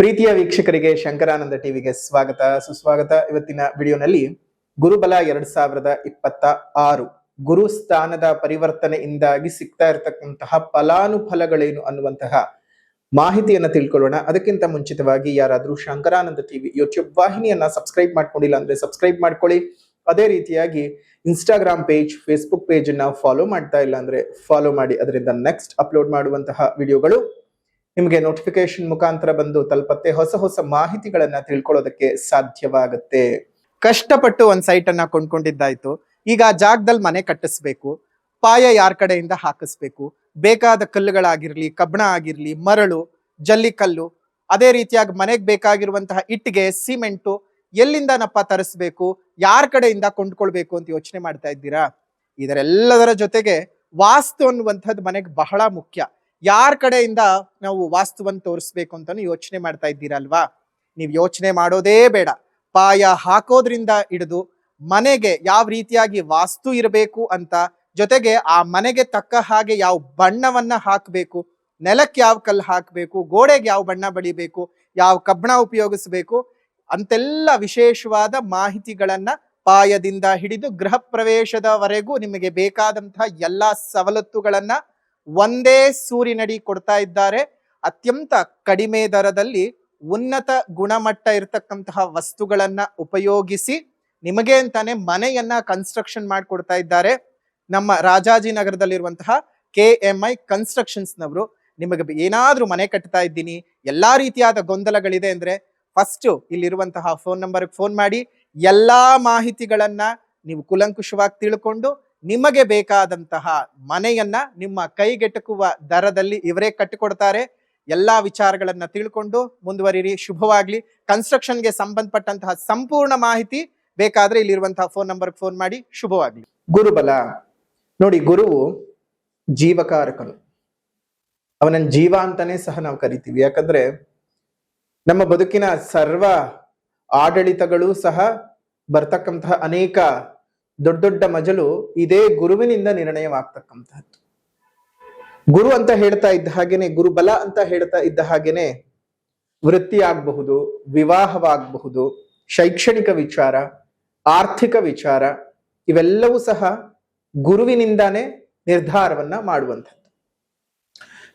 ಪ್ರೀತಿಯ ವೀಕ್ಷಕರಿಗೆ ಶಂಕರಾನಂದ ಟಿವಿಗೆ ಸ್ವಾಗತ ಸುಸ್ವಾಗತ. ಇವತ್ತಿನ ವಿಡಿಯೋನಲ್ಲಿ ಗುರುಬಲ 2026 ಗುರು ಸ್ಥಾನದ ಪರಿವರ್ತನೆಯಿಂದಾಗಿ ಸಿಗ್ತಾ ಇರತಕ್ಕಂತಹ ಫಲಾನುಫಲಗಳೇನು ಅನ್ನುವಂತಹ ಮಾಹಿತಿಯನ್ನ ತಿಳ್ಕೊಳ್ಳೋಣ. ಅದಕ್ಕಿಂತ ಮುಂಚಿತವಾಗಿ ಯಾರಾದ್ರೂ ಶಂಕರಾನಂದ ಟಿವಿ ಯೂಟ್ಯೂಬ್ ವಾಹಿನಿಯನ್ನ ಸಬ್ಸ್ಕ್ರೈಬ್ ಮಾಡ್ಕೊಂಡಿಲ್ಲ ಅಂದ್ರೆ ಸಬ್ಸ್ಕ್ರೈಬ್ ಮಾಡ್ಕೊಳ್ಳಿ. ಅದೇ ರೀತಿಯಾಗಿ ಇನ್ಸ್ಟಾಗ್ರಾಮ್ ಪೇಜ್, ಫೇಸ್ಬುಕ್ ಪೇಜ್ ಅನ್ನ ಫಾಲೋ ಮಾಡ್ತಾ ಇಲ್ಲ ಅಂದ್ರೆ ಫಾಲೋ ಮಾಡಿ. ಅದರಿಂದ ನೆಕ್ಸ್ಟ್ ಅಪ್ಲೋಡ್ ಮಾಡುವಂತಹ ವಿಡಿಯೋಗಳು ನಿಮಗೆ ನೋಟಿಫಿಕೇಶನ್ ಮುಖಾಂತರ ಬಂದು ತಲುಪತ್ತೆ. ಹೊಸ ಹೊಸ ಮಾಹಿತಿಗಳನ್ನ ತಿಳ್ಕೊಳ್ಳೋದಕ್ಕೆ ಸಾಧ್ಯವಾಗುತ್ತೆ. ಕಷ್ಟಪಟ್ಟು ಒಂದ್ ಸೈಟ್ ಅನ್ನ ಕೊಂಡ್ಕೊಂಡಿದ್ದಾಯ್ತು. ಈಗ ಆ ಜಾಗದಲ್ಲಿ ಮನೆ ಕಟ್ಟಿಸ್ಬೇಕು. ಪಾಯ ಯಾರ ಕಡೆಯಿಂದ ಹಾಕಿಸ್ಬೇಕು, ಬೇಕಾದ ಕಲ್ಲುಗಳಾಗಿರ್ಲಿ, ಕಬ್ಬಣ ಆಗಿರ್ಲಿ, ಮರಳು, ಜಲ್ಲಿಕಲ್ಲು, ಅದೇ ರೀತಿಯಾಗಿ ಮನೆಗೆ ಬೇಕಾಗಿರುವಂತಹ ಇಟ್ಟಿಗೆ, ಸಿಮೆಂಟು ಎಲ್ಲಿಂದನಪ್ಪ ತರಿಸ್ಬೇಕು, ಯಾರ ಕಡೆಯಿಂದ ಕೊಂಡ್ಕೊಳ್ಬೇಕು ಅಂತ ಯೋಚನೆ ಮಾಡ್ತಾ ಇದ್ದೀರಾ? ಇದರೆಲ್ಲದರ ಜೊತೆಗೆ ವಾಸ್ತು ಅನ್ನುವಂಥದ್ದು ಮನೆಗೆ ಬಹಳ ಮುಖ್ಯ. ಯಾರ ಕಡೆಯಿಂದ ನಾವು ವಾಸ್ತುವನ್ನು ತೋರಿಸ್ಬೇಕು ಅಂತಾನು ಯೋಚನೆ ಮಾಡ್ತಾ ಇದ್ದೀರಲ್ವಾ? ನೀವು ಯೋಚನೆ ಮಾಡೋದೇ ಬೇಡ. ಪಾಯ ಹಾಕೋದ್ರಿಂದ ಹಿಡಿದು ಮನೆಗೆ ಯಾವ ರೀತಿಯಾಗಿ ವಾಸ್ತು ಇರಬೇಕು ಅಂತ, ಜೊತೆಗೆ ಆ ಮನೆಗೆ ತಕ್ಕ ಹಾಗೆ ಯಾವ ಬಣ್ಣವನ್ನ ಹಾಕಬೇಕು, ನೆಲಕ್ಕೆ ಯಾವ ಕಲ್ಲು ಹಾಕಬೇಕು, ಗೋಡೆಗೆ ಯಾವ ಬಣ್ಣ ಬಳಿಬೇಕು, ಯಾವ ಕಬ್ಬಣ ಉಪಯೋಗಿಸ್ಬೇಕು ಅಂತೆಲ್ಲ ವಿಶೇಷವಾದ ಮಾಹಿತಿಗಳನ್ನ ಪಾಯದಿಂದ ಹಿಡಿದು ಗೃಹ ಪ್ರವೇಶದವರೆಗೂ ನಿಮಗೆ ಬೇಕಾದಂತಹ ಎಲ್ಲಾ ಸವಲತ್ತುಗಳನ್ನ ಒಂದೇ ಸೂರಿನಡಿ ಕೊಡ್ತಾ ಇದ್ದಾರೆ. ಅತ್ಯಂತ ಕಡಿಮೆ ದರದಲ್ಲಿ ಉನ್ನತ ಗುಣಮಟ್ಟ ಇರತಕ್ಕಂತಹ ವಸ್ತುಗಳನ್ನ ಉಪಯೋಗಿಸಿ ನಿಮಗೆ ಅಂತಾನೆ ಮನೆಯನ್ನ ಕನ್ಸ್ಟ್ರಕ್ಷನ್ ಮಾಡಿಕೊಡ್ತಾ ಇದ್ದಾರೆ. ನಮ್ಮ ರಾಜಾಜಿನಗರದಲ್ಲಿರುವಂತಹ KMI ಕನ್ಸ್ಟ್ರಕ್ಷನ್ಸ್ ನವರು ನಿಮಗೆ ಏನಾದ್ರೂ ಮನೆ ಕಟ್ತಾ ಇದ್ದೀನಿ, ಎಲ್ಲಾ ರೀತಿಯಾದ ಗೊಂದಲಗಳಿದೆ ಅಂದ್ರೆ ಫಸ್ಟ್ ಇಲ್ಲಿರುವಂತಹ ಫೋನ್ ನಂಬರ್ಗೆ ಫೋನ್ ಮಾಡಿ ಎಲ್ಲಾ ಮಾಹಿತಿಗಳನ್ನ ನೀವು ಕುಲಂಕುಷವಾಗಿ ತಿಳ್ಕೊಂಡು ನಿಮಗೆ ಬೇಕಾದಂತಹ ಮನೆಯನ್ನ ನಿಮ್ಮ ಕೈಗೆಟಕುವ ದರದಲ್ಲಿ ಇವರೇ ಕಟ್ಟಿಕೊಡ್ತಾರೆ. ಎಲ್ಲಾ ವಿಚಾರಗಳನ್ನ ತಿಳ್ಕೊಂಡು ಮುಂದುವರಿರಿ. ಶುಭವಾಗ್ಲಿ. ಕನ್ಸ್ಟ್ರಕ್ಷನ್ಗೆ ಸಂಬಂಧಪಟ್ಟಂತಹ ಸಂಪೂರ್ಣ ಮಾಹಿತಿ ಬೇಕಾದ್ರೆ ಇಲ್ಲಿರುವಂತಹ ಫೋನ್ ನಂಬರ್ಗೆ ಫೋನ್ ಮಾಡಿ. ಶುಭವಾಗ್ಲಿ. ಗುರುಬಲ ನೋಡಿ, ಗುರುವು ಜೀವಕಾರಕನು. ಅವನನ್ನ ಜೀವ ಅಂತಾನೆ ಸಹ ನಾವು ಕರಿತೀವಿ. ಯಾಕಂದ್ರೆ ನಮ್ಮ ಬದುಕಿನ ಸರ್ವ ಆಡಳಿತಗಳು ಸಹ ಬರ್ತಕ್ಕಂತಹ ಅನೇಕ ದೊಡ್ಡ ದೊಡ್ಡ ಮಜಲು ಇದೇ ಗುರುವಿನಿಂದ ನಿರ್ಣಯವಾಗ್ತಕ್ಕಂತಹದ್ದು. ಗುರು ಅಂತ ಹೇಳ್ತಾ ಇದ್ದ ಹಾಗೇನೆ, ಗುರುಬಲ ಅಂತ ಹೇಳ್ತಾ ಇದ್ದ ಹಾಗೇನೆ ವೃತ್ತಿ ಆಗಬಹುದು, ವಿವಾಹವಾಗಬಹುದು, ಶೈಕ್ಷಣಿಕ ವಿಚಾರ, ಆರ್ಥಿಕ ವಿಚಾರ, ಇವೆಲ್ಲವೂ ಸಹ ಗುರುವಿನಿಂದಾನೇ ನಿರ್ಧಾರವನ್ನ ಮಾಡುವಂಥದ್ದು.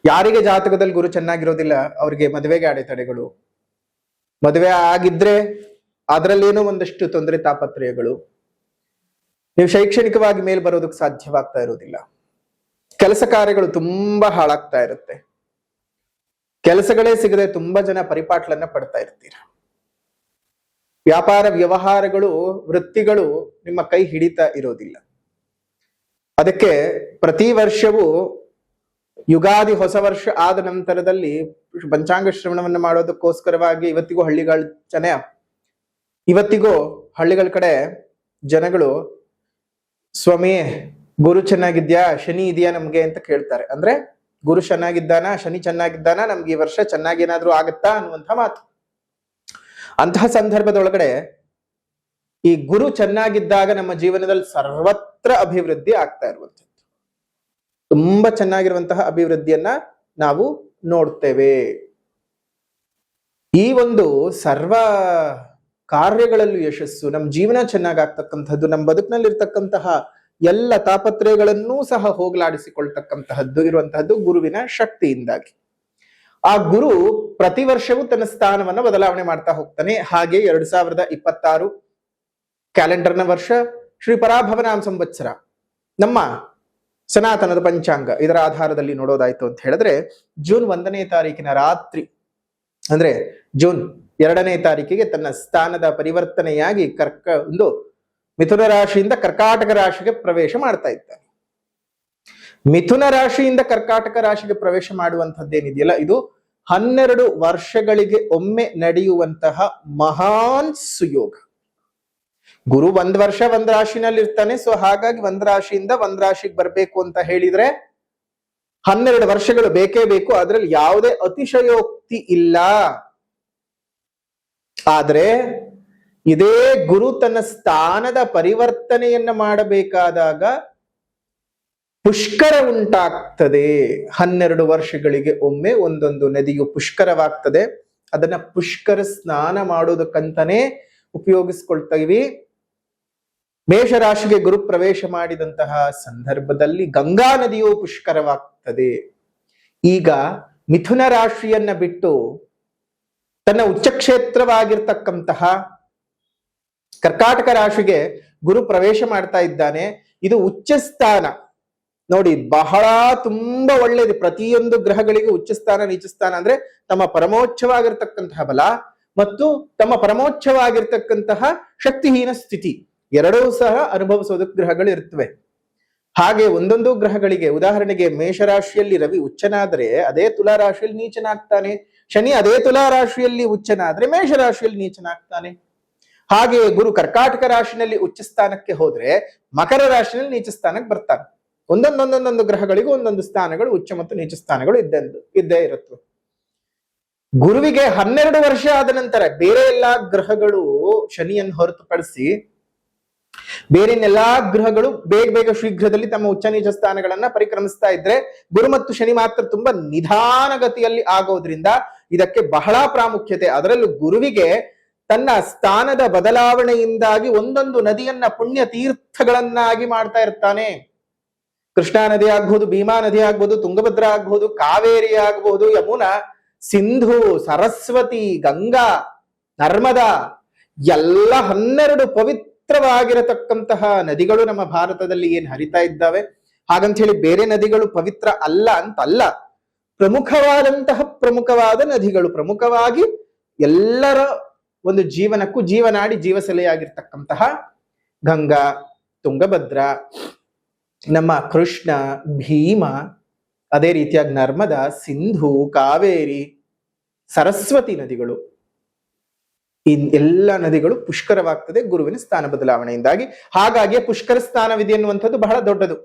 ಯಾರಿಗೆ ಜಾತಕದಲ್ಲಿ ಗುರು ಚೆನ್ನಾಗಿರೋದಿಲ್ಲ ಅವರಿಗೆ ಮದುವೆಗೆ ಅಡೆತಡೆಗಳು, ಮದುವೆ ಆಗಿದ್ರೆ ಅದರಲ್ಲೇನೋ ಒಂದಷ್ಟು ತೊಂದರೆ ತಾಪತ್ರಯಗಳು, ನೀವು ಶೈಕ್ಷಣಿಕವಾಗಿ ಮೇಲ್ ಬರೋದಕ್ಕೆ ಸಾಧ್ಯವಾಗ್ತಾ ಇರೋದಿಲ್ಲ, ಕೆಲಸ ಕಾರ್ಯಗಳು ತುಂಬಾ ಹಾಳಾಗ್ತಾ ಇರುತ್ತೆ, ಕೆಲಸಗಳೇ ಸಿಗದೆ ತುಂಬಾ ಜನ ಪರಿಪಾಟ್ಲನ್ನ ಪಡ್ತಾ ಇರ್ತೀರ, ವ್ಯಾಪಾರ ವ್ಯವಹಾರಗಳು, ವೃತ್ತಿಗಳು ನಿಮ್ಮ ಕೈ ಹಿಡಿತಾ ಇರೋದಿಲ್ಲ. ಅದಕ್ಕೆ ಪ್ರತಿ ವರ್ಷವೂ ಯುಗಾದಿ ಹೊಸ ವರ್ಷ ಆದ ನಂತರದಲ್ಲಿ ಪಂಚಾಂಗ ಶ್ರವಣವನ್ನು ಮಾಡೋದಕ್ಕೋಸ್ಕರವಾಗಿ ಇವತ್ತಿಗೂ ಹಳ್ಳಿಗಳ ಕಡೆ ಜನಗಳು ಸ್ವಾಮಿ ಗುರು ಚೆನ್ನಾಗಿದ್ಯಾ, ಶನಿ ಇದೆಯಾ ನಮ್ಗೆ ಅಂತ ಕೇಳ್ತಾರೆ. ಅಂದ್ರೆ ಗುರು ಚೆನ್ನಾಗಿದ್ದಾನ, ಶನಿ ಚೆನ್ನಾಗಿದ್ದಾನ, ನಮ್ಗೆ ಈ ವರ್ಷ ಚೆನ್ನಾಗಿ ಏನಾದ್ರೂ ಆಗತ್ತಾ ಅನ್ನುವಂಥ ಮಾತು. ಅಂತಹ ಸಂದರ್ಭದೊಳಗಡೆ ಈ ಗುರು ಚೆನ್ನಾಗಿದ್ದಾಗ ನಮ್ಮ ಜೀವನದಲ್ಲಿ ಸರ್ವತ್ರ ಅಭಿವೃದ್ಧಿ ಆಗ್ತಾ ಇರುವಂಥದ್ದು, ತುಂಬಾ ಚೆನ್ನಾಗಿರುವಂತಹ ಅಭಿವೃದ್ಧಿಯನ್ನ ನಾವು ನೋಡ್ತೇವೆ. ಈ ಒಂದು ಸರ್ವ ಕಾರ್ಯಗಳಲ್ಲೂ ಯಶಸ್ಸು, ನಮ್ಮ ಜೀವನ ಚೆನ್ನಾಗಾಗ್ತಕ್ಕಂಥದ್ದು, ನಮ್ಮ ಬದುಕಿನಲ್ಲಿ ಇರ್ತಕ್ಕಂತಹ ಎಲ್ಲ ತಾಪತ್ರಯಗಳನ್ನೂ ಸಹ ಹೋಗಲಾಡಿಸಿಕೊಳ್ತಕ್ಕಂತಹದ್ದು ಇರುವಂತಹದ್ದು ಗುರುವಿನ ಶಕ್ತಿಯಿಂದಾಗಿ. ಆ ಗುರು ಪ್ರತಿ ವರ್ಷವೂ ತನ್ನ ಸ್ಥಾನವನ್ನ ಬದಲಾವಣೆ ಮಾಡ್ತಾ ಹೋಗ್ತಾನೆ. ಹಾಗೆ 2026 ಕ್ಯಾಲೆಂಡರ್ನ ವರ್ಷ ಶ್ರೀ ಪರಾಭವನಾಮ ಸಂವತ್ಸರ, ನಮ್ಮ ಸನಾತನದ ಪಂಚಾಂಗ, ಇದರ ಆಧಾರದಲ್ಲಿ ನೋಡೋದಾಯ್ತು ಅಂತ ಹೇಳಿದ್ರೆ ಜೂನ್ 1ನೇ ತಾರೀಕಿನ ರಾತ್ರಿ, ಅಂದ್ರೆ ಜೂನ್ 2ನೇ ತಾರೀಕಿಗೆ ತನ್ನ ಸ್ಥಾನದ ಪರಿವರ್ತನೆಯಾಗಿ ಮಿಥುನ ರಾಶಿಯಿಂದ ಕರ್ಕಾಟಕ ರಾಶಿಗೆ ಪ್ರವೇಶ ಮಾಡ್ತಾ ಇದ್ದಾನೆ. ಮಿಥುನ ರಾಶಿಯಿಂದ ಕರ್ಕಾಟಕ ರಾಶಿಗೆ ಪ್ರವೇಶ ಮಾಡುವಂತದ್ದೇನಿದೆಯಲ್ಲ, ಇದು 12 ವರ್ಷಗಳಿಗೆ ಒಮ್ಮೆ ನಡೆಯುವಂತಹ ಮಹಾನ್ ಸುಯೋಗ. ಗುರು 1 ವರ್ಷ 1 ರಾಶಿನಲ್ಲಿ ಇರ್ತಾನೆ. ಸೊ ಹಾಗಾಗಿ 1 ರಾಶಿಯಿಂದ 1 ರಾಶಿಗೆ ಬರ್ಬೇಕು ಅಂತ ಹೇಳಿದ್ರೆ 12 ವರ್ಷಗಳು ಬೇಕೇ ಬೇಕು. ಅದ್ರಲ್ಲಿ ಯಾವುದೇ ಅತಿಶಯೋಕ್ತಿ ಇಲ್ಲ. ಆದ್ರೆ ಇದೇ ಗುರು ತನ್ನ ಸ್ಥಾನದ ಪರಿವರ್ತನೆಯನ್ನ ಮಾಡಬೇಕಾದಾಗ ಪುಷ್ಕರ ಉಂಟಾಗ್ತದೆ. 12 ವರ್ಷಗಳಿಗೆ ಒಮ್ಮೆ ಒಂದೊಂದು ನದಿಯು ಪುಷ್ಕರವಾಗ್ತದೆ. ಅದನ್ನ ಪುಷ್ಕರ ಸ್ನಾನ ಮಾಡೋದಕ್ಕಂತಾನೆ ಉಪಯೋಗಿಸ್ಕೊಳ್ತೀವಿ. ಮೇಷರಾಶಿಗೆ ಗುರು ಪ್ರವೇಶ ಮಾಡಿದಂತಹ ಸಂದರ್ಭದಲ್ಲಿ ಗಂಗಾ ನದಿಯು ಪುಷ್ಕರವಾಗ್ತದೆ. ಈಗ ಮಿಥುನ ರಾಶಿಯನ್ನ ಬಿಟ್ಟು ತನ್ನ ಉಚ್ಚಕ್ಷೇತ್ರವಾಗಿರ್ತಕ್ಕಂತಹ ಕರ್ಕಾಟಕ ರಾಶಿಗೆ ಗುರು ಪ್ರವೇಶ ಮಾಡ್ತಾ ಇದ್ದಾನೆ. ಇದು ಉಚ್ಚ ಸ್ಥಾನ ನೋಡಿ, ಬಹಳ ತುಂಬಾ ಒಳ್ಳೇದು. ಪ್ರತಿಯೊಂದು ಗ್ರಹಗಳಿಗೂ ಉಚ್ಚಸ್ಥಾನ ನೀಚಸ್ಥಾನ ಅಂದ್ರೆ ತಮ್ಮ ಪರಮೋಚ್ಚವಾಗಿರ್ತಕ್ಕಂತಹ ಬಲ ಮತ್ತು ತಮ್ಮ ಪರಮೋಚ್ಚವಾಗಿರ್ತಕ್ಕಂತಹ ಶಕ್ತಿಹೀನ ಸ್ಥಿತಿ ಎರಡೂ ಸಹ ಅನುಭವಿಸೋದಕ್ಕೆ ಗ್ರಹಗಳು ಇರ್ತವೆ. ಹಾಗೆ ಒಂದೊಂದು ಗ್ರಹಗಳಿಗೆ, ಉದಾಹರಣೆಗೆ ಮೇಷರಾಶಿಯಲ್ಲಿ ರವಿ ಉಚ್ಚನಾದ್ರೆ ಅದೇ ತುಲಾ ರಾಶಿಯಲ್ಲಿ ನೀಚನಾಗ್ತಾನೆ. ಶನಿ ಅದೇ ತುಲಾ ರಾಶಿಯಲ್ಲಿ ಉಚ್ಚನಾದ್ರೆ ಮೇಷರಾಶಿಯಲ್ಲಿ ನೀಚನಾಗ್ತಾನೆ. ಹಾಗೆ ಗುರು ಕರ್ಕಾಟಕ ರಾಶಿನಲ್ಲಿ ಉಚ್ಚ ಸ್ಥಾನಕ್ಕೆ ಹೋದ್ರೆ ಮಕರ ರಾಶಿಯಲ್ಲಿ ನೀಚ ಸ್ಥಾನಕ್ಕೆ ಬರ್ತಾನೆ. ಒಂದೊಂದೊಂದೊಂದೊಂದು ಗ್ರಹಗಳಿಗೂ ಒಂದೊಂದು ಸ್ಥಾನಗಳು ಉಚ್ಚ ಮತ್ತು ನೀಚ ಸ್ಥಾನಗಳು ಇದ್ದೇ ಇರುತ್ತವೆ. ಗುರುವಿಗೆ 12 ವರ್ಷ ಆದ ನಂತರ ಬೇರೆ ಎಲ್ಲಾ ಗ್ರಹಗಳು ಶನಿಯನ್ನು ಹೊರತುಪಡಿಸಿ ಬೇರೆನೆಲ್ಲಾ ಗ್ರಹಗಳು ಬೇಗ ಶೀಘ್ರದಲ್ಲಿ ತಮ್ಮ ಉಚ್ಚ ನೀಚ ಸ್ಥಾನಗಳನ್ನ ಪರಿಕ್ರಮಿಸ್ತಾ ಇದ್ರೆ, ಗುರು ಮತ್ತು ಶನಿ ಮಾತ್ರ ತುಂಬಾ ನಿಧಾನಗತಿಯಲ್ಲಿ ಆಗೋದ್ರಿಂದ ಇದಕ್ಕೆ ಬಹಳ ಪ್ರಾಮುಖ್ಯತೆ. ಅದರಲ್ಲೂ ಗುರುವಿಗೆ ತನ್ನ ಸ್ಥಾನದ ಬದಲಾವಣೆಯಿಂದಾಗಿ ಒಂದೊಂದು ನದಿಯನ್ನ ಪುಣ್ಯ ತೀರ್ಥಗಳನ್ನಾಗಿ ಮಾಡ್ತಾ ಇರ್ತಾನೆ. ಕೃಷ್ಣಾ ನದಿ ಆಗ್ಬಹುದು, ಭೀಮಾ ನದಿ ಆಗ್ಬಹುದು, ತುಂಗಭದ್ರ ಆಗ್ಬಹುದು, ಕಾವೇರಿ ಆಗ್ಬಹುದು, ಯಮುನಾ, ಸಿಂಧು, ಸರಸ್ವತಿ, ಗಂಗಾ, ನರ್ಮದಾ ಎಲ್ಲ 12 ಪವಿತ್ರವಾಗಿರತಕ್ಕಂತಹ ನದಿಗಳು ನಮ್ಮ ಭಾರತದಲ್ಲಿ ಏನ್ ಹರಿತಾ ಇದ್ದಾವೆ. ಹಾಗಂತ ಹೇಳಿ ಬೇರೆ ನದಿಗಳು ಪವಿತ್ರ ಅಲ್ಲ ಅಂತಲ್ಲ. ಪ್ರಮುಖವಾದ ನದಿಗಳು, ಪ್ರಮುಖವಾಗಿ ಎಲ್ಲರ ಒಂದು ಜೀವನಕ್ಕೂ ಜೀವನಾಡಿ ಜೀವಸೆಲೆಯಾಗಿರ್ತಕ್ಕಂತಹ ಗಂಗಾ, ತುಂಗಭದ್ರ, ನಮ್ಮ ಕೃಷ್ಣ, ಭೀಮ, ಅದೇ ರೀತಿಯಾಗಿ ನರ್ಮದಾ, ಸಿಂಧು, ಕಾವೇರಿ, ಸರಸ್ವತಿ ನದಿಗಳು, ಈ ಎಲ್ಲ ನದಿಗಳು ಪುಷ್ಕರವಾಗ್ತದೆ ಗುರುವಿನ ಸ್ಥಾನ ಬದಲಾವಣೆಯಿಂದಾಗಿ. ಹಾಗಾಗಿ ಪುಷ್ಕರ ಸ್ನಾನವಿದೆ ಎನ್ನುವಂಥದ್ದು ಬಹಳ ದೊಡ್ಡದು.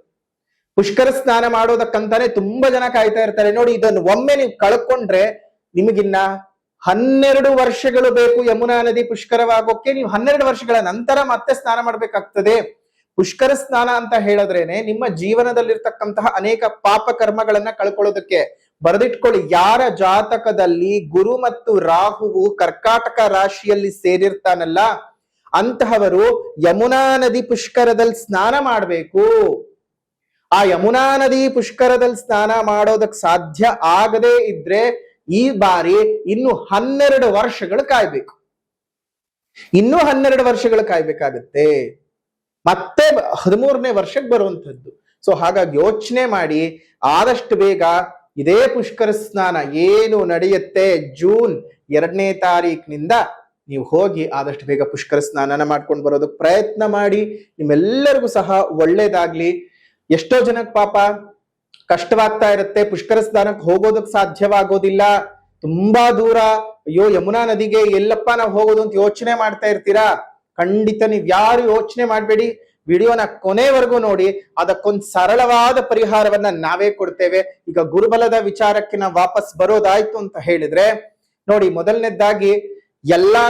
ಪುಷ್ಕರ ಸ್ನಾನ ಮಾಡೋದಕ್ಕಂತಾನೆ ತುಂಬಾ ಜನ ಕಾಯ್ತಾ ಇರ್ತಾರೆ. ನೋಡಿ, ಇದನ್ನು ಒಮ್ಮೆ ನೀವು ಕಳ್ಕೊಂಡ್ರೆ ನಿಮಗಿನ್ನ 12 ವರ್ಷಗಳು ಬೇಕು ಯಮುನಾ ನದಿ ಪುಷ್ಕರವಾಗೋಕೆ. ನೀವು 12 ವರ್ಷಗಳ ನಂತರ ಮತ್ತೆ ಸ್ನಾನ ಮಾಡ್ಬೇಕಾಗ್ತದೆ. ಪುಷ್ಕರ ಸ್ನಾನ ಅಂತ ಹೇಳಿದ್ರೇನೆ ನಿಮ್ಮ ಜೀವನದಲ್ಲಿರ್ತಕ್ಕಂತಹ ಅನೇಕ ಪಾಪ ಕರ್ಮಗಳನ್ನ ಕಳ್ಕೊಳ್ಳೋದಕ್ಕೆ. ಬರೆದಿಟ್ಕೊಳ್ಳಿ, ಯಾರ ಜಾತಕದಲ್ಲಿ ಗುರು ಮತ್ತು ರಾಹುವು ಕರ್ಕಾಟಕ ರಾಶಿಯಲ್ಲಿ ಸೇರಿರ್ತಾನಲ್ಲ ಅಂತಹವರು ಯಮುನಾ ನದಿ ಪುಷ್ಕರದಲ್ಲಿ ಸ್ನಾನ ಮಾಡಬೇಕು. ಆ ಯಮುನಾ ನದಿ ಪುಷ್ಕರದಲ್ಲಿ ಸ್ನಾನ ಮಾಡೋದಕ್ಕೆ ಸಾಧ್ಯ ಆಗದೇ ಇದ್ರೆ ಈ ಬಾರಿ ಇನ್ನು 12 ವರ್ಷಗಳು ಕಾಯ್ಬೇಕು. ಇನ್ನೂ 12 ವರ್ಷಗಳು ಕಾಯ್ಬೇಕಾಗತ್ತೆ. ಮತ್ತೆ 13ನೇ ವರ್ಷಕ್ಕೆ ಬರುವಂಥದ್ದು. ಸೊ ಹಾಗಾಗಿ ಯೋಚನೆ ಮಾಡಿ ಆದಷ್ಟು ಬೇಗ ಇದೇ ಪುಷ್ಕರ ಸ್ನಾನ ಏನು ನಡೆಯುತ್ತೆ ಜೂನ್ 2ನೇ ತಾರೀಕಿನಿಂದ ನೀವು ಹೋಗಿ ಆದಷ್ಟು ಬೇಗ ಪುಷ್ಕರ ಸ್ನಾನನ ಮಾಡ್ಕೊಂಡು ಬರೋದಕ್ಕೆ ಪ್ರಯತ್ನ ಮಾಡಿ. ನಿಮ್ಮೆಲ್ಲರಿಗೂ ಸಹ ಒಳ್ಳೇದಾಗ್ಲಿ. ಎಷ್ಟೋ ಜನಕ್ಕೆ ಪಾಪ ಕಷ್ಟವಾಗ್ತಾ ಇರುತ್ತೆ, ಪುಷ್ಕರ ಸ್ನಾನಕ್ಕೆ ಹೋಗೋದಕ್ಕೆ ಸಾಧ್ಯವಾಗೋದಿಲ್ಲ, ತುಂಬಾ ದೂರ, ಅಯ್ಯೋ ಯಮುನಾ ನದಿಗೆ ಎಲ್ಲಪ್ಪ ನಾವು ಹೋಗೋದು ಅಂತ ಯೋಚನೆ ಮಾಡ್ತಾ ಇರ್ತೀರಾ. ಖಂಡಿತ ನೀವ್ ಯಾರು ಯೋಚನೆ ಮಾಡ್ಬೇಡಿ. ವಿಡಿಯೋನ ಕೊನೆವರೆಗೂ ನೋಡಿ, ಅದಕ್ಕೊಂದು ಸರಳವಾದ ಪರಿಹಾರವನ್ನ ನಾವೇ ಕೊಡ್ತೇವೆ. ಈಗ ಗುರುಬಲದ ವಿಚಾರಕ್ಕೆ ನಾವು ವಾಪಸ್ ಬರೋದಾಯ್ತು ಅಂತ ಹೇಳಿದ್ರೆ ನೋಡಿ, ಮೊದಲನೇದಾಗಿ ಎಲ್ಲಾ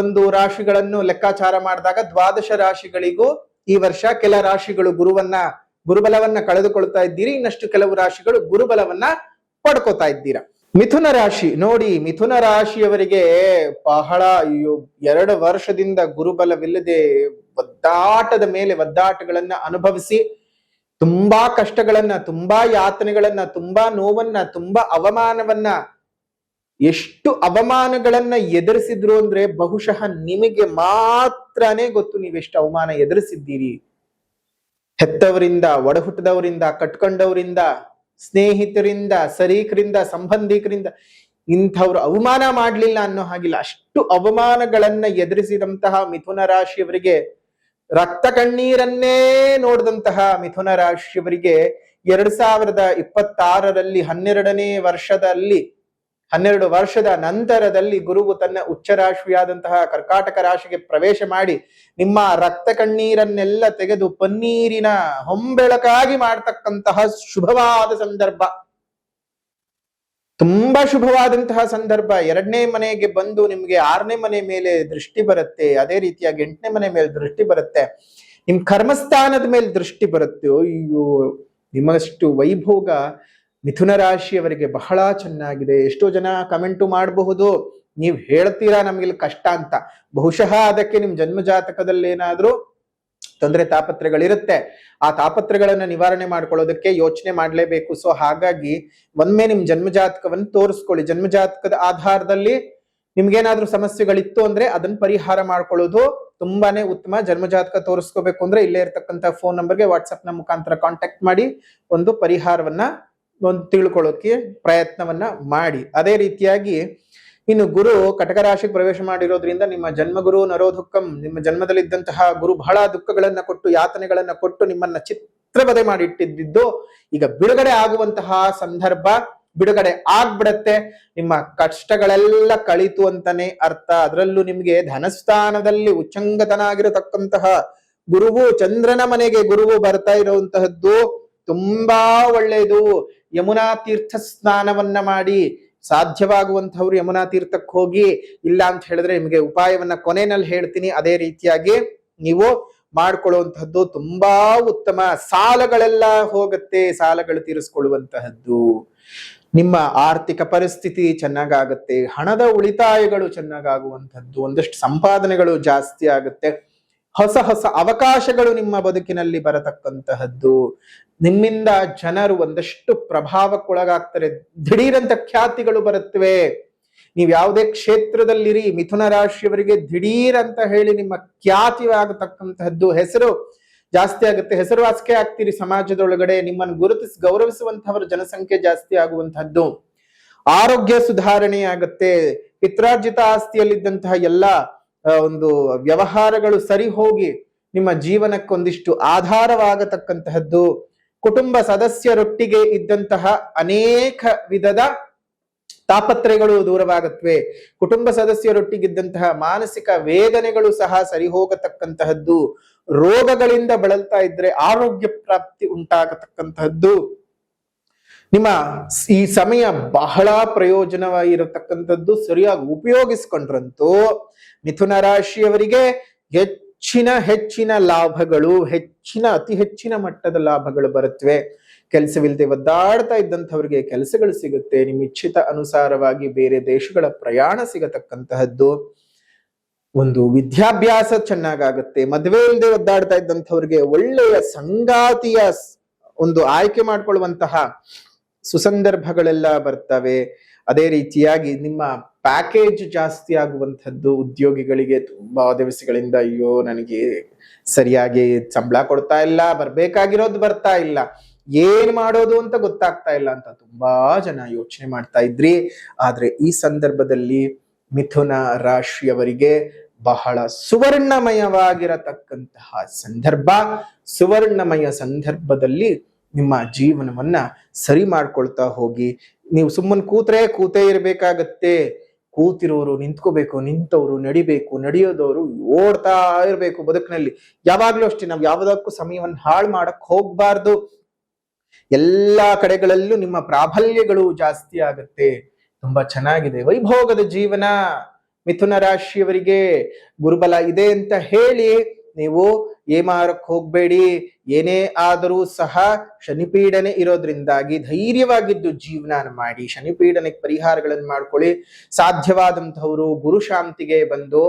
ಒಂದು ರಾಶಿಗಳನ್ನು ಲೆಕ್ಕಾಚಾರ ಮಾಡಿದಾಗ 12 ರಾಶಿಗಳಿಗೂ ಈ ವರ್ಷ ಕೆಲ ರಾಶಿಗಳು ಗುರುಬಲವನ್ನ ಕಳೆದುಕೊಳ್ತಾ ಇದ್ದೀರಿ, ಇನ್ನಷ್ಟು ಕೆಲವು ರಾಶಿಗಳು ಗುರುಬಲವನ್ನ ಪಡ್ಕೋತಾ ಇದ್ದೀರಾ. ಮಿಥುನ ರಾಶಿ ನೋಡಿ, ಮಿಥುನ ರಾಶಿಯವರಿಗೆ ಬಹಳ 2 ವರ್ಷದಿಂದ ಗುರುಬಲವಿಲ್ಲದೆ ಒದ್ದಾಟದ ಮೇಲೆ ಒದ್ದಾಟಗಳನ್ನ ಅನುಭವಿಸಿ ತುಂಬಾ ಕಷ್ಟಗಳನ್ನ, ತುಂಬಾ ಯಾತನೆಗಳನ್ನ, ತುಂಬಾ ನೋವನ್ನ, ತುಂಬಾ ಅವಮಾನವನ್ನ, ಎಷ್ಟು ಅವಮಾನಗಳನ್ನ ಎದುರಿಸಿದ್ರು ಅಂದ್ರೆ ಬಹುಶಃ ನಿಮಗೆ ಮಾತ್ರನೇ ಗೊತ್ತು ನೀವೆಷ್ಟು ಅವಮಾನ ಎದುರಿಸಿದ್ದೀರಿ. ಹೆತ್ತವರಿಂದ, ಒಡಹುಟ್ಟದವರಿಂದ, ಕಟ್ಕೊಂಡವರಿಂದ, ಸ್ನೇಹಿತರಿಂದ, ಸರೀಕರಿಂದ, ಸಂಬಂಧಿಕರಿಂದ ಇಂಥವ್ರು ಅವಮಾನ ಮಾಡ್ಲಿಲ್ಲ ಅನ್ನೋ ಹಾಗಿಲ್ಲ. ಅಷ್ಟು ಅವಮಾನಗಳನ್ನ ಎದುರಿಸಿದಂತಹ ಮಿಥುನ ರಾಶಿಯವರಿಗೆ, ರಕ್ತ ಕಣ್ಣೀರನ್ನೇ ನೋಡಿದಂತಹ ಮಿಥುನ ರಾಶಿಯವರಿಗೆ 2026ರಲ್ಲಿ 12 ವರ್ಷದ ನಂತರದಲ್ಲಿ ಗುರುವು ತನ್ನ ಉಚ್ಚ ರಾಶಿಯಾದಂತಹ ಕರ್ಕಾಟಕ ರಾಶಿಗೆ ಪ್ರವೇಶ ಮಾಡಿ ನಿಮ್ಮ ರಕ್ತ ಕಣ್ಣೀರನ್ನೆಲ್ಲ ತೆಗೆದು ಪನ್ನೀರಿನ ಹೊಂಬೆಳಕಾಗಿ ಮಾಡ್ತಕ್ಕಂತಹ ಶುಭವಾದ ಸಂದರ್ಭ, ತುಂಬಾ ಶುಭವಾದಂತಹ ಸಂದರ್ಭ. 2ನೇ ಮನೆಗೆ ಬಂದು ನಿಮ್ಗೆ 6ನೇ ಮನೆ ಮೇಲೆ ದೃಷ್ಟಿ ಬರುತ್ತೆ, ಅದೇ ರೀತಿಯಾಗಿ 8ನೇ ಮನೆ ಮೇಲೆ ದೃಷ್ಟಿ ಬರುತ್ತೆ, ನಿಮ್ ಕರ್ಮಸ್ಥಾನದ ಮೇಲೆ ದೃಷ್ಟಿ ಬರುತ್ತೆ. ಅಯ್ಯೋ, ನಿಮ್ಮಷ್ಟು ವೈಭೋಗ ಮಿಥುನ ರಾಶಿಯವರಿಗೆ ಬಹಳ ಚೆನ್ನಾಗಿದೆ. ಎಷ್ಟೋ ಜನ ಕಮೆಂಟು ಮಾಡಬಹುದು, ನೀವ್ ಹೇಳ್ತೀರಾ ನಮ್ಗಿಲ್ಲಿ ಕಷ್ಟ ಅಂತ. ಬಹುಶಃ ಅದಕ್ಕೆ ನಿಮ್ ಜನ್ಮ ಜಾತಕದಲ್ಲಿ ಏನಾದ್ರೂ ತೊಂದರೆ ತಾಪತ್ರೆಗಳಿರುತ್ತೆ. ಆ ತಾಪತ್ರೆಗಳನ್ನ ನಿವಾರಣೆ ಮಾಡ್ಕೊಳ್ಳೋದಕ್ಕೆ ಯೋಚನೆ ಮಾಡ್ಲೇಬೇಕು. ಸೊ ಹಾಗಾಗಿ ಒಮ್ಮೆ ನಿಮ್ ಜನ್ಮ ಜಾತಕವನ್ನು ತೋರಿಸ್ಕೊಳ್ಳಿ. ಜನ್ಮ ಜಾತಕದ ಆಧಾರದಲ್ಲಿ ನಿಮ್ಗೇನಾದ್ರೂ ಸಮಸ್ಯೆಗಳಿತ್ತು ಅಂದ್ರೆ ಅದನ್ನ ಪರಿಹಾರ ಮಾಡ್ಕೊಳ್ಳೋದು ತುಂಬಾನೇ ಉತ್ತಮ. ಜನ್ಮ ಜಾತಕ ತೋರಿಸ್ಕೋಬೇಕು ಅಂದ್ರೆ ಇಲ್ಲೇ ಇರ್ತಕ್ಕಂಥ ಫೋನ್ ನಂಬರ್ಗೆ ವಾಟ್ಸಪ್ ನ ಮುಖಾಂತರ ಕಾಂಟ್ಯಾಕ್ಟ್ ಮಾಡಿ ಒಂದು ಪರಿಹಾರವನ್ನ ತಿಳ್ಕೊಳ್ಳೋಕೆ ಪ್ರಯತ್ನವನ್ನ ಮಾಡಿ. ಅದೇ ರೀತಿಯಾಗಿ ಇನ್ನು ಗುರು ಕಟಕ ರಾಶಿಗೆ ಪ್ರವೇಶ ಮಾಡಿರೋದ್ರಿಂದ ನಿಮ್ಮ ಜನ್ಮಗುರು ನರೋದುಃಖಂ, ನಿಮ್ಮ ಜನ್ಮದಲ್ಲಿದ್ದಂತಹ ಗುರು ಬಹಳ ದುಃಖಗಳನ್ನ ಕೊಟ್ಟು ಯಾತನೆಗಳನ್ನ ಕೊಟ್ಟು ನಿಮ್ಮನ್ನ ಚಿತ್ರವಧೆ ಮಾಡಿಟ್ಟಿದ್ದು ಈಗ ಬಿಡುಗಡೆ ಆಗುವಂತಹ ಸಂದರ್ಭ, ಬಿಡುಗಡೆ ಆಗ್ಬಿಡತ್ತೆ. ನಿಮ್ಮ ಕಷ್ಟಗಳೆಲ್ಲ ಕಳಿತು ಅಂತಾನೆ ಅರ್ಥ. ಅದರಲ್ಲೂ ನಿಮ್ಗೆ ಧನಸ್ಥಾನದಲ್ಲಿ ಉಚ್ಚಂಗತನಾಗಿರತಕ್ಕಂತಹ ಗುರುವು, ಚಂದ್ರನ ಮನೆಗೆ ಗುರುವು ಬರ್ತಾ ಇರುವಂತಹದ್ದು ತುಂಬಾ ಒಳ್ಳೆಯದು. ಯಮುನಾ ತೀರ್ಥ ಸ್ನಾನವನ್ನ ಮಾಡಿ, ಸಾಧ್ಯವಾಗುವಂತಹವ್ರು ಯಮುನಾ ತೀರ್ಥಕ್ಕೆ ಹೋಗಿ, ಇಲ್ಲ ಅಂತ ಹೇಳಿದ್ರೆ ನಿಮಗೆ ಉಪಾಯವನ್ನ ಕೊನೆಯಲ್ಲಿ ಹೇಳ್ತೀನಿ. ಅದೇ ರೀತಿಯಾಗಿ ನೀವು ಮಾಡ್ಕೊಳ್ಳುವಂತಹದ್ದು ತುಂಬಾ ಉತ್ತಮ. ಸಾಲಗಳೆಲ್ಲ ಹೋಗುತ್ತೆ, ಸಾಲಗಳು ತೀರಿಸ್ಕೊಳ್ಳುವಂತಹದ್ದು. ನಿಮ್ಮ ಆರ್ಥಿಕ ಪರಿಸ್ಥಿತಿ ಚೆನ್ನಾಗಾಗುತ್ತೆ, ಹಣದ ಉಳಿತಾಯಗಳು ಚೆನ್ನಾಗಾಗುವಂಥದ್ದು, ಒಂದಷ್ಟು ಸಂಪಾದನೆಗಳು ಜಾಸ್ತಿ ಆಗುತ್ತೆ, ಹೊಸ ಹೊಸ ಅವಕಾಶಗಳು ನಿಮ್ಮ ಬದುಕಿನಲ್ಲಿ ಬರತಕ್ಕಂತಹದ್ದು. ನಿಮ್ಮಿಂದ ಜನರು ಒಂದಷ್ಟು ಪ್ರಭಾವಕ್ಕೊಳಗಾಗ್ತಾರೆ, ದಿಢೀರಂತ ಖ್ಯಾತಿಗಳು ಬರುತ್ತವೆ. ನೀವು ಯಾವುದೇ ಕ್ಷೇತ್ರದಲ್ಲಿರಿ, ಮಿಥುನ ರಾಶಿಯವರಿಗೆ ದಿಢೀರ್ ಅಂತ ಹೇಳಿ ನಿಮ್ಮ ಖ್ಯಾತಿ ಆಗತಕ್ಕಂತಹದ್ದು, ಹೆಸರು ಜಾಸ್ತಿ ಆಗುತ್ತೆ, ಹೆಸರುವಾಸಿಕೆ ಆಗ್ತೀರಿ ಸಮಾಜದೊಳಗಡೆ. ನಿಮ್ಮನ್ನು ಗುರುತಿಸಿ ಗೌರವಿಸುವಂತಹವರ ಜನಸಂಖ್ಯೆ ಜಾಸ್ತಿ ಆಗುವಂತಹದ್ದು. ಆರೋಗ್ಯ ಸುಧಾರಣೆ ಆಗುತ್ತೆ. ಪಿತ್ರಾರ್ಜಿತ ಆಸ್ತಿಯಲ್ಲಿದ್ದಂತಹ ಎಲ್ಲ ಒಂದು ವ್ಯವಹಾರಗಳು ಸರಿ ಹೋಗಿ ನಿಮ್ಮ ಜೀವನಕ್ಕೊಂದಿಷ್ಟು ಆಧಾರವಾಗತಕ್ಕಂತಹದ್ದು. ಕುಟುಂಬ ಸದಸ್ಯರೊಟ್ಟಿಗೆ ಇದ್ದಂತಹ ಅನೇಕ ವಿಧದ ತಾಪತ್ರೆಗಳು ದೂರವಾಗುತ್ತವೆ. ಕುಟುಂಬ ಸದಸ್ಯರೊಟ್ಟಿಗಿದ್ದಂತಹ ಮಾನಸಿಕ ವೇದನೆಗಳು ಸಹ ಸರಿ ಹೋಗತಕ್ಕಂತಹದ್ದು. ರೋಗಗಳಿಂದ ಬಳಲ್ತಾ ಇದ್ರೆ ಆರೋಗ್ಯ ಪ್ರಾಪ್ತಿ ಉಂಟಾಗತಕ್ಕಂತಹದ್ದು. ನಿಮ್ಮ ಈ ಸಮಯ ಬಹಳ ಪ್ರಯೋಜನವಾಗಿರತಕ್ಕಂಥದ್ದು. ಸರಿಯಾಗಿ ಉಪಯೋಗಿಸ್ಕೊಂಡ್ರಂತೂ ಮಿಥುನ ರಾಶಿಯವರಿಗೆ ಹೆಚ್ಚಿನ ಲಾಭಗಳು, ಅತಿ ಹೆಚ್ಚಿನ ಮಟ್ಟದ ಲಾಭಗಳು ಬರುತ್ತವೆ. ಕೆಲಸವಿಲ್ಲದೆ ಒದ್ದಾಡ್ತಾ ಇದ್ದಂಥವ್ರಿಗೆ ಕೆಲಸಗಳು ಸಿಗುತ್ತೆ. ನಿಮ್ಮ ಇಚ್ಛಿತ ಅನುಸಾರವಾಗಿ ಬೇರೆ ದೇಶಗಳ ಪ್ರಯಾಣ ಸಿಗತಕ್ಕಂತಹದ್ದು. ಒಂದು ವಿದ್ಯಾಭ್ಯಾಸ ಚೆನ್ನಾಗಾಗುತ್ತೆ. ಮದುವೆ ಇಲ್ಲದೆ ಒದ್ದಾಡ್ತಾ ಇದ್ದಂಥವ್ರಿಗೆ ಒಳ್ಳೆಯ ಸಂಗಾತಿಯ ಒಂದು ಆಯ್ಕೆ ಮಾಡ್ಕೊಳ್ಳುವಂತಹ ಸುಸಂದರ್ಭಗಳೆಲ್ಲ ಬರ್ತವೆ. ಅದೇ ರೀತಿಯಾಗಿ ನಿಮ್ಮ ಪ್ಯಾಕೇಜ್ ಜಾಸ್ತಿ ಆಗುವಂಥದ್ದು. ಉದ್ಯೋಗಿಗಳಿಗೆ ತುಂಬಾ ದಿವಸಗಳಿಂದ ಅಯ್ಯೋ ನನಗೆ ಸರಿಯಾಗಿ ಸಂಬಳ ಕೊಡ್ತಾ ಇಲ್ಲ, ಬರ್ಬೇಕಾಗಿರೋದು ಬರ್ತಾ ಇಲ್ಲ, ಏನ್ ಮಾಡೋದು ಅಂತ ಗೊತ್ತಾಗ್ತಾ ಇಲ್ಲ ಅಂತ ತುಂಬಾ ಜನ ಯೋಚನೆ ಮಾಡ್ತಾ ಇದ್ರಿ. ಆದ್ರೆ ಈ ಸಂದರ್ಭದಲ್ಲಿ ಮಿಥುನ ರಾಶಿಯವರಿಗೆ ಬಹಳ ಸುವರ್ಣಮಯವಾಗಿರತಕ್ಕಂತಹ ಸಂದರ್ಭ. ಸುವರ್ಣಮಯ ಸಂದರ್ಭದಲ್ಲಿ ನಿಮ್ಮ ಜೀವನವನ್ನ ಸರಿ ಮಾಡ್ಕೊಳ್ತಾ ಹೋಗಿ. ನೀವು ಸುಮ್ಮನೆ ಕೂತೇ ಇರ್ಬೇಕಾಗತ್ತೆ. ಕೂತಿರೋರು ನಿಂತ್ಕೋಬೇಕು, ನಿಂತವರು ನಡಿಬೇಕು, ನಡೆಯೋದವರು ಓಡ್ತಾ ಇರ್ಬೇಕು. ಬದುಕಿನಲ್ಲಿ ಯಾವಾಗ್ಲೂ ಅಷ್ಟೇ, ನಾವು ಯಾವುದಕ್ಕೂ ಸಮಯವನ್ನು ಹಾಳು ಮಾಡಕ್ ಹೋಗ್ಬಾರ್ದು. ಎಲ್ಲಾ ಕಡೆಗಳಲ್ಲೂ ನಿಮ್ಮ ಪ್ರಾಬಲ್ಯಗಳು ಜಾಸ್ತಿ ಆಗತ್ತೆ. ತುಂಬಾ ಚೆನ್ನಾಗಿದೆ ವೈಭೋಗದ ಜೀವನ. ಮಿಥುನ ರಾಶಿಯವರಿಗೆ ಗುರುಬಲ ಇದೆ ಅಂತ ಹೇಳಿ ನೀವು ಏಮಾರಕ್ಕೆ ಹೋಗ್ಬೇಡಿ. ಏನೇ ಆದರೂ ಸಹ ಶನಿಪೀಡನೆ ಇರೋದ್ರಿಂದಾಗಿ ಧೈರ್ಯವಾಗಿದ್ದು ಜೀವನ ಮಾಡಿ. ಶನಿಪೀಡನೆಗೆ ಪರಿಹಾರಗಳನ್ನು ಮಾಡ್ಕೊಳ್ಳಿ. ಸಾಧ್ಯವಾದಂತಹವರು ಗುರುಶಾಂತಿಗೆ ಬಂದು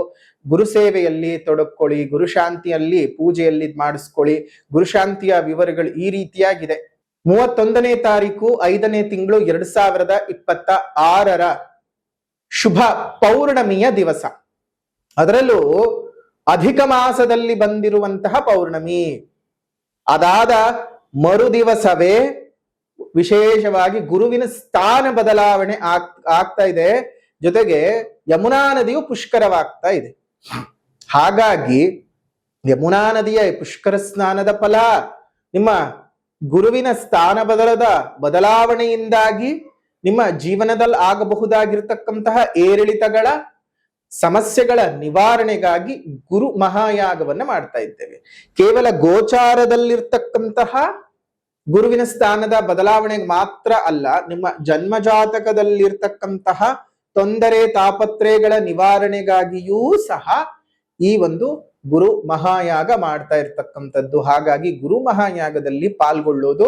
ಗುರು ಸೇವೆಯಲ್ಲಿ ತೊಡಕೊಳ್ಳಿ. ಗುರುಶಾಂತಿಯಲ್ಲಿ ಪೂಜೆಯಲ್ಲಿ ಮಾಡಿಸ್ಕೊಳ್ಳಿ. ಗುರುಶಾಂತಿಯ ವಿವರಗಳು ಈ ರೀತಿಯಾಗಿದೆ. 31ನೇ ತಾರೀಕು 5ನೇ ತಿಂಗಳು 2026 ಶುಭ ಪೌರ್ಣಮಿಯ ದಿವಸ. ಅದರಲ್ಲೂ ಅಧಿಕ ಮಾಸದಲ್ಲಿ ಬಂದಿರುವಂತಹ ಪೌರ್ಣಮಿ. ಅದಾದ ಮರುದಿವಸವೇ ವಿಶೇಷವಾಗಿ ಗುರುವಿನ ಸ್ಥಾನ ಬದಲಾವಣೆ ಆಗ್ತಾ ಇದೆ. ಜೊತೆಗೆ ಯಮುನಾ ನದಿಯು ಪುಷ್ಕರವಾಗ್ತಾ ಇದೆ. ಹಾಗಾಗಿ ಯಮುನಾ ನದಿಯ ಪುಷ್ಕರ ಸ್ನಾನದ ಫಲ, ನಿಮ್ಮ ಗುರುವಿನ ಸ್ಥಾನ ಬದಲಾವಣೆಯಿಂದಾಗಿ ನಿಮ್ಮ ಜೀವನದಲ್ಲಿ ಆಗಬಹುದಾಗಿರ್ತಕ್ಕಂತಹ ಏರಿಳಿತಗಳ ಸಮಸ್ಯೆಗಳ ನಿವಾರಣೆಗಾಗಿ ಗುರು ಮಹಾಯಾಗವನ್ನ ಮಾಡ್ತಾ ಇದ್ದೇವೆ. ಕೇವಲ ಗೋಚಾರದಲ್ಲಿರ್ತಕ್ಕಂತಹ ಗುರುವಿನ ಸ್ಥಾನದ ಬದಲಾವಣೆಗೆ ಮಾತ್ರ ಅಲ್ಲ, ನಿಮ್ಮ ಜನ್ಮ ಜಾತಕದಲ್ಲಿರ್ತಕ್ಕಂತಹ ತೊಂದರೆ ತಾಪತ್ರೆಗಳ ನಿವಾರಣೆಗಾಗಿಯೂ ಸಹ ಈ ಒಂದು ಗುರು ಮಹಾಯಾಗ ಮಾಡ್ತಾ ಇರ್ತಕ್ಕಂಥದ್ದು. ಹಾಗಾಗಿ ಗುರು ಮಹಾಯಾಗದಲ್ಲಿ ಪಾಲ್ಗೊಳ್ಳೋದು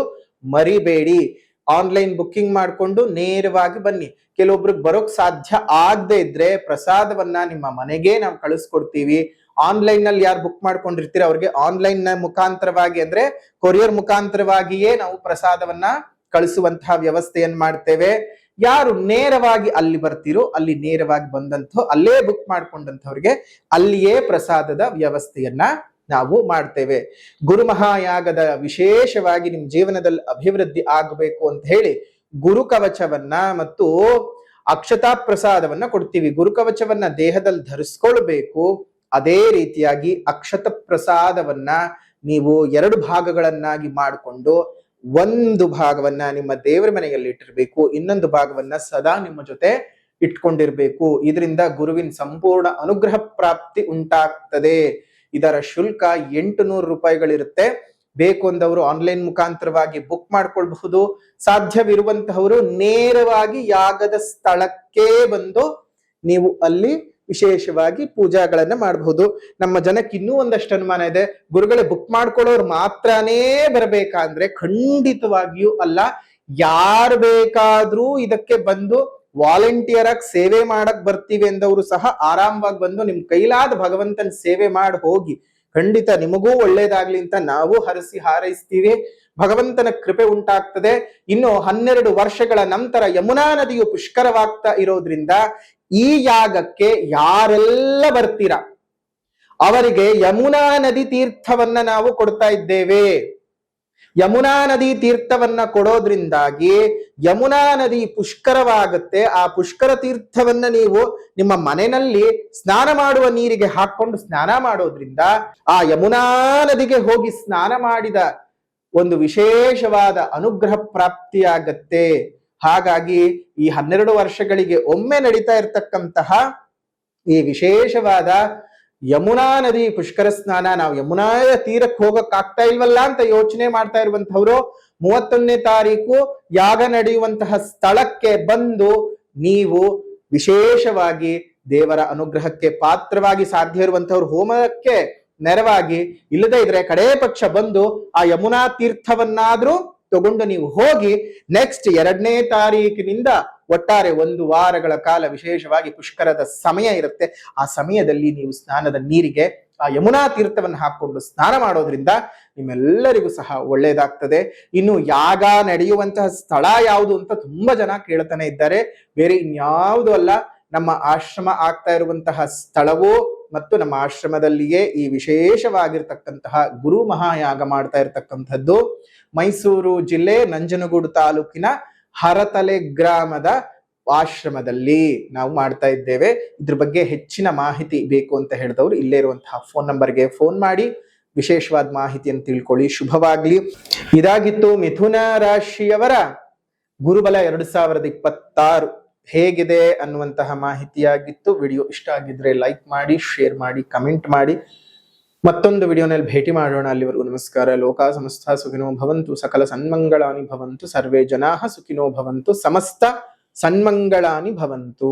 ಮರಿಬೇಡಿ. ಆನ್ಲೈನ್ ಬುಕ್ಕಿಂಗ್ ಮಾಡ್ಕೊಂಡು ನೇರವಾಗಿ ಬನ್ನಿ. ಕೆಲವೊಬ್ರಿಗೆ ಬರೋಕ್ ಸಾಧ್ಯ ಆಗದೆ ಇದ್ರೆ ಪ್ರಸಾದವನ್ನ ನಿಮ್ಮ ಮನೆಗೆ ನಾವು ಕಳಿಸ್ಕೊಡ್ತೀವಿ. ಆನ್ಲೈನ್ ನಲ್ಲಿ ಯಾರು ಬುಕ್ ಮಾಡ್ಕೊಂಡಿರ್ತೀರ ಅವ್ರಿಗೆ ಆನ್ಲೈನ್ ನ ಮುಖಾಂತರವಾಗಿ ಅಂದ್ರೆ ಕೊರಿಯರ್ ಮುಖಾಂತರವಾಗಿಯೇ ನಾವು ಪ್ರಸಾದವನ್ನ ಕಳಿಸುವಂತಹ ವ್ಯವಸ್ಥೆಯನ್ನ ಮಾಡ್ತೇವೆ. ಯಾರು ನೇರವಾಗಿ ಅಲ್ಲಿ ಬರ್ತೀರೋ ಅಲ್ಲಿ ನೇರವಾಗಿ ಬಂದಂತ ಅಲ್ಲೇ ಬುಕ್ ಮಾಡ್ಕೊಂಡಂತವ್ರಿಗೆ ಅಲ್ಲಿಯೇ ಪ್ರಸಾದದ ವ್ಯವಸ್ಥೆಯನ್ನ ನಾವು ಮಾಡ್ತೇವೆ. ಗುರು ಮಹಾಯಾಗದ ವಿಶೇಷವಾಗಿ ನಿಮ್ ಜೀವನದಲ್ಲಿ ಅಭಿವೃದ್ಧಿ ಆಗಬೇಕು ಅಂತ ಹೇಳಿ ಗುರುಕವಚವನ್ನ ಮತ್ತು ಅಕ್ಷತಾ ಪ್ರಸಾದವನ್ನ ಕೊಡ್ತೀವಿ. ಗುರುಕವಚವನ್ನ ದೇಹದಲ್ಲಿ ಧರಿಸ್ಕೊಳ್ಬೇಕು. ಅದೇ ರೀತಿಯಾಗಿ ಅಕ್ಷತ ಪ್ರಸಾದವನ್ನ ನೀವು 2 ಭಾಗಗಳನ್ನಾಗಿ ಮಾಡಿಕೊಂಡು ಒಂದು ಭಾಗವನ್ನ ನಿಮ್ಮ ದೇವರ ಮನೆಯಲ್ಲಿ ಇಟ್ಟಿರ್ಬೇಕು, ಇನ್ನೊಂದು ಭಾಗವನ್ನ ಸದಾ ನಿಮ್ಮ ಜೊತೆ ಇಟ್ಕೊಂಡಿರ್ಬೇಕು. ಇದರಿಂದ ಗುರುವಿನ ಸಂಪೂರ್ಣ ಅನುಗ್ರಹ ಪ್ರಾಪ್ತಿ ಉಂಟಾಗ್ತದೆ. ಇದರ ಶುಲ್ಕ 800 ರೂಪಾಯಿಗಳಿರುತ್ತೆ. ಬೇಕು ಅಂದವರು ಆನ್ಲೈನ್ ಮುಖಾಂತರವಾಗಿ ಬುಕ್ ಮಾಡ್ಕೊಳ್ಬಹುದು. ಸಾಧ್ಯವಿರುವಂತಹವರು ನೇರವಾಗಿ ಯಾಗದ ಸ್ಥಳಕ್ಕೆ ಬಂದು ನೀವು ಅಲ್ಲಿ ವಿಶೇಷವಾಗಿ ಪೂಜಾಗಳನ್ನ ಮಾಡಬಹುದು. ನಮ್ಮ ಜನಕ್ಕೆ ಇನ್ನೂ ಒಂದಷ್ಟು ಅನುಮಾನ ಇದೆ, ಗುರುಗಳೇ ಬುಕ್ ಮಾಡ್ಕೊಳ್ಳೋರು ಮಾತ್ರನೇ ಬರಬೇಕಂದ್ರೆ ಖಂಡಿತವಾಗಿಯೂ ಅಲ್ಲ. ಯಾರು ಬೇಕಾದ್ರೂ ಇದಕ್ಕೆ ಬಂದು ವಾಲಂಟಿಯರ್ ಆಗಿ ಸೇವೆ ಮಾಡಕ್ ಬರ್ತೀವಿ ಎಂದವರು ಸಹ ಆರಾಮವಾಗಿ ಬಂದು ನಿಮ್ ಕೈಲಾದ ಭಗವಂತನ ಸೇವೆ ಮಾಡಿ ಹೋಗಿ. ಖಂಡಿತ ನಿಮಗೂ ಒಳ್ಳೇದಾಗ್ಲಿ ಅಂತ ನಾವು ಹರಸಿ ಹಾರೈಸ್ತೀವಿ. ಭಗವಂತನ ಕೃಪೆ ಉಂಟಾಗ್ತದೆ. ಇನ್ನು 12 ವರ್ಷಗಳ ನಂತರ ಯಮುನಾ ನದಿಯು ಪುಷ್ಕರವಾಗ್ತಾ ಇರೋದ್ರಿಂದ ಈ ಯಾಗಕ್ಕೆ ಯಾರೆಲ್ಲ ಬರ್ತೀರಾ ಅವರಿಗೆ ಯಮುನಾ ನದಿ ತೀರ್ಥವನ್ನ ನಾವು ಕೊಡ್ತಾ ಇದ್ದೇವೆ. ಯಮುನಾ ನದಿ ತೀರ್ಥವನ್ನ ಕೊಡೋದ್ರಿಂದಾಗಿ ಯಮುನಾ ನದಿ ಪುಷ್ಕರವಾಗುತ್ತೆ. ಆ ಪುಷ್ಕರ ತೀರ್ಥವನ್ನ ನೀವು ನಿಮ್ಮ ಮನೆಯಲ್ಲಿ ಸ್ನಾನ ಮಾಡುವ ನೀರಿಗೆ ಹಾಕೊಂಡು ಸ್ನಾನ ಮಾಡೋದ್ರಿಂದ ಆ ಯಮುನಾ ನದಿಗೆ ಹೋಗಿ ಸ್ನಾನ ಮಾಡಿದ ಒಂದು ವಿಶೇಷವಾದ ಅನುಗ್ರಹ ಪ್ರಾಪ್ತಿಯಾಗತ್ತೆ. ಹಾಗಾಗಿ ಈ 12 ವರ್ಷಗಳಿಗೆ ಒಮ್ಮೆ ನಡೀತಾ ಇರತಕ್ಕಂತಹ ಈ ವಿಶೇಷವಾದ ಯಮುನಾ ನದಿ ಪುಷ್ಕರ ಸ್ನಾನ, ನಾವು ಯಮುನಾ ತೀರಕ್ಕೆ ಹೋಗಕ್ ಆಗ್ತಾ ಇಲ್ವಲ್ಲ ಅಂತ ಯೋಚನೆ ಮಾಡ್ತಾ ಇರುವಂತಹವರು 31ನೇ ತಾರೀಕು ಯಾಗ ನಡೆಯುವಂತಹ ಸ್ಥಳಕ್ಕೆ ಬಂದು ನೀವು ವಿಶೇಷವಾಗಿ ದೇವರ ಅನುಗ್ರಹಕ್ಕೆ ಪಾತ್ರವಾಗಿ ಸಾಧ್ಯ ಇರುವಂತಹವ್ರು ಹೋಮಕ್ಕೆ ನೆರವಾಗಿ, ಇಲ್ಲದೆ ಇದ್ರೆ ಕಡೇ ಪಕ್ಷ ಬಂದು ಆ ಯಮುನಾ ತೀರ್ಥವನ್ನಾದ್ರೂ ತಗೊಂಡು ನೀವು ಹೋಗಿ ನೆಕ್ಸ್ಟ್ 2ನೇ ತಾರೀಕಿನಿಂದ ಒಟ್ಟಾರೆ 1 ವಾರಗಳ ಕಾಲ ವಿಶೇಷವಾಗಿ ಪುಷ್ಕರದ ಸಮಯ ಇರುತ್ತೆ. ಆ ಸಮಯದಲ್ಲಿ ನೀವು ಸ್ನಾನದ ನೀರಿಗೆ ಆ ಯಮುನಾ ತೀರ್ಥವನ್ನು ಹಾಕೊಂಡು ಸ್ನಾನ ಮಾಡೋದ್ರಿಂದ ನಿಮ್ಮೆಲ್ಲರಿಗೂ ಸಹ ಒಳ್ಳೇದಾಗ್ತದೆ. ಇನ್ನು ಯಾಗ ನಡೆಯುವಂತಹ ಸ್ಥಳ ಯಾವುದು ಅಂತ ತುಂಬಾ ಜನ ಕೇಳ್ತಾನೆ ಇದ್ದಾರೆ. ಬೇರೆ ಇನ್ಯಾವುದು ಅಲ್ಲ, ನಮ್ಮ ಆಶ್ರಮ ಆಗ್ತಾ ಇರುವಂತಹ ಸ್ಥಳವು ಮತ್ತು ನಮ್ಮ ಆಶ್ರಮದಲ್ಲಿಯೇ ಈ ವಿಶೇಷವಾಗಿರ್ತಕ್ಕಂತಹ ಗುರು ಮಹಾಯಾಗ ಮಾಡ್ತಾ ಇರತಕ್ಕಂಥದ್ದು ಮೈಸೂರು ಜಿಲ್ಲೆ ನಂಜನಗೂಡು ತಾಲೂಕಿನ ಹರತಲೆ ಗ್ರಾಮದ ಆಶ್ರಮದಲ್ಲಿ ನಾವು ಮಾಡ್ತಾ ಇದ್ದೇವೆ. ಇದ್ರ ಬಗ್ಗೆ ಹೆಚ್ಚಿನ ಮಾಹಿತಿ ಬೇಕು ಅಂತ ಹೇಳಿದವರು ಇಲ್ಲೇ ಇರುವಂತಹ ಫೋನ್ ನಂಬರ್ಗೆ ಫೋನ್ ಮಾಡಿ ವಿಶೇಷವಾದ ಮಾಹಿತಿಯನ್ನು ತಿಳ್ಕೊಳ್ಳಿ. ಶುಭವಾಗ್ಲಿ. ಇದಾಗಿತ್ತು ಮಿಥುನ ರಾಶಿಯವರ ಗುರುಬಲ 2026 ಹೇಗಿದೆ ಅನ್ನುವಂತಹ ಮಾಹಿತಿಯಾಗಿತ್ತು. ವಿಡಿಯೋ ಇಷ್ಟ ಆಗಿದ್ರೆ ಲೈಕ್ ಮಾಡಿ, ಶೇರ್ ಮಾಡಿ, ಕಮೆಂಟ್ ಮಾಡಿ. ಮತ್ತೊಂದು ವಿಡಿಯೋನಲ್ಲಿ ಭೇಟಿ ಮಾಡೋಣ. ಅಲ್ಲಿವರೆಗೂ ನಮಸ್ಕಾರ. ಲೋಕ ಸಮಸ್ತ ಸುಖಿನೋ ಭವಂತು, ಸಕಲ ಸನ್ಮಂಗಳಾನಿ ಭವಂತು, ಸರ್ವೇ ಜನಾಃ ಸುಖಿನೋ ಭವಂತು, ಸಮಸ್ತ ಸನ್ಮಂಗಳಾನಿ ಭವಂತು.